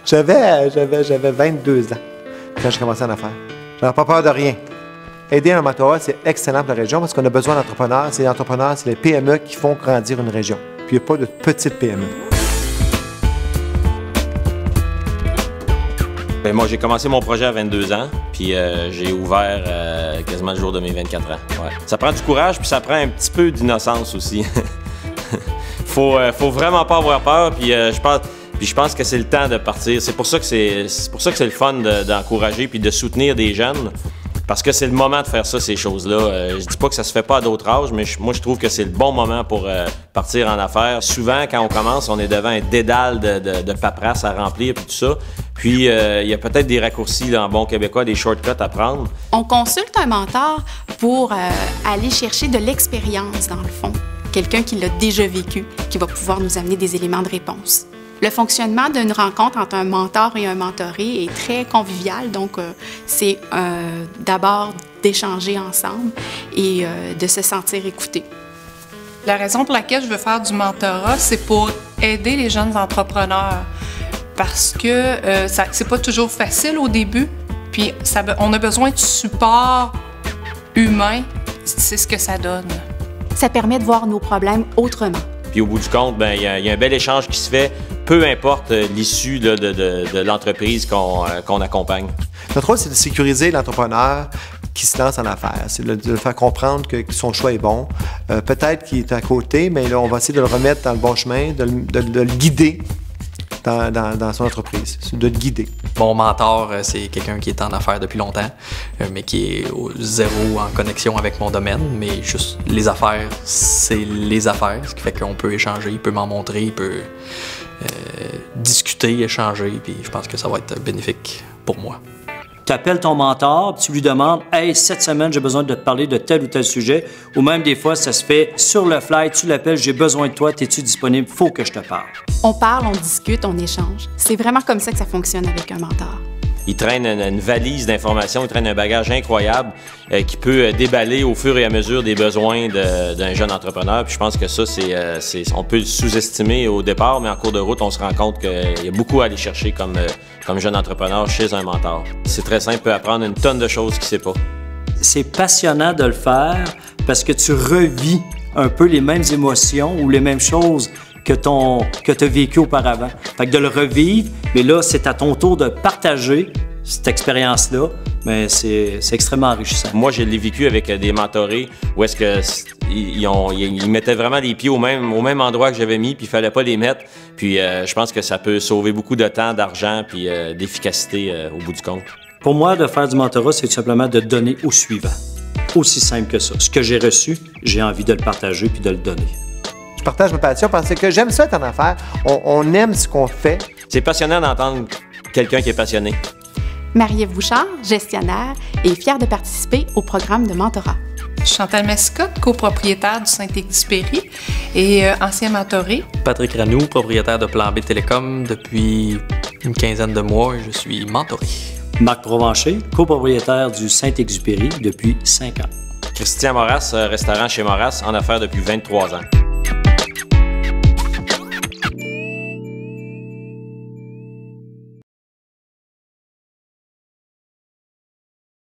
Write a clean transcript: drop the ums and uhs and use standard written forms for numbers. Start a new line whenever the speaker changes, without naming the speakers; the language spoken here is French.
J'avais 22 ans quand j'ai commencé en affaires. J'avais pas peur de rien. Aider un mentorat, c'est excellent pour la région parce qu'on a besoin d'entrepreneurs. C'est les entrepreneurs, c'est les PME qui font grandir une région. Puis il n'y a pas de petites PME.
Ben moi, j'ai commencé mon projet à 22 ans, puis j'ai ouvert quasiment le jour de mes 24 ans. Ouais. Ça prend du courage, puis ça prend un petit peu d'innocence aussi. faut vraiment pas avoir peur, puis je pense que c'est le temps de partir. C'est pour ça que c'est le fun d'encourager puis de soutenir des jeunes. Parce que c'est le moment de faire ça, ces choses-là. Je dis pas que ça se fait pas à d'autres âges, mais moi, je trouve que c'est le bon moment pour partir en affaires. Souvent, quand on commence, on est devant un dédale de paperasse à remplir, puis tout ça. Puis, il y a peut-être des raccourcis là, en bon québécois, des shortcuts à prendre.
On consulte un mentor pour aller chercher de l'expérience, dans le fond. Quelqu'un qui l'a déjà vécu, qui va pouvoir nous amener des éléments de réponse. Le fonctionnement d'une rencontre entre un mentor et un mentoré est très convivial, donc c'est d'abord d'échanger ensemble et de se sentir écouté.
La raison pour laquelle je veux faire du mentorat, c'est pour aider les jeunes entrepreneurs parce que c'est pas toujours facile au début, puis on a besoin de support humain, c'est ce que ça donne.
Ça permet de voir nos problèmes autrement.
Puis au bout du compte, ben, y a un bel échange qui se fait, peu importe l'issue de l'entreprise qu'on accompagne.
Notre rôle, c'est de sécuriser l'entrepreneur qui se lance en affaires. C'est de le faire comprendre que son choix est bon. Peut-être qu'il est à côté, mais là, on va essayer de le remettre dans le bon chemin, de le guider dans son entreprise, de le guider.
Mon mentor, c'est quelqu'un qui est en affaires depuis longtemps, mais qui est au zéro en connexion avec mon domaine. Mais juste les affaires, c'est les affaires, ce qui fait qu'on peut échanger, il peut m'en montrer, il peut discuter, échanger, puis je pense que ça va être bénéfique pour moi.
Tu appelles ton mentor, tu lui demandes « Hey, cette semaine, j'ai besoin de te parler de tel ou tel sujet. » Ou même des fois, ça se fait sur le fly, tu l'appelles « J'ai besoin de toi, es-tu disponible? Faut que je te parle. »
On parle, on discute, on échange. C'est vraiment comme ça que ça fonctionne avec un mentor.
Il traîne une valise d'informations, il traîne un bagage incroyable qui peut déballer au fur et à mesure des besoins d'un jeune entrepreneur. Puis je pense que ça, on peut le sous-estimer au départ, mais en cours de route, on se rend compte qu'il y a beaucoup à aller chercher comme jeune entrepreneur chez un mentor. C'est très simple, il peut apprendre une tonne de choses qu'il ne sait pas.
C'est passionnant de le faire parce que tu revis un peu les mêmes émotions ou les mêmes choses que tu as vécu auparavant. Fait que de le revivre, mais là, c'est à ton tour de partager cette expérience-là, mais c'est extrêmement enrichissant.
Moi, je l'ai vécu avec des mentorés où est-ce que ils mettaient vraiment les pieds au même endroit que j'avais mis, puis il fallait pas les mettre. Puis je pense que ça peut sauver beaucoup de temps, d'argent, puis d'efficacité au bout du compte.
Pour moi, de faire du mentorat, c'est tout simplement de donner au suivant. Aussi simple que ça. Ce que j'ai reçu, j'ai envie de le partager puis de le donner.
Je partage ma passion parce que j'aime ça être en affaires. On aime ce qu'on fait.
C'est passionnant d'entendre quelqu'un qui est passionné.
Marie-Ève Bouchard, gestionnaire, est fière de participer au programme de mentorat.
Chantal Mascotte, copropriétaire du Saint-Exupéry et ancien mentoré.
Patrick Ranou, propriétaire de Plan B Télécom depuis une quinzaine de mois et je suis mentoré.
Marc Provencher, copropriétaire du Saint-Exupéry depuis 5 ans.
Christian Moras, restaurant chez Moras, en affaires depuis 23 ans.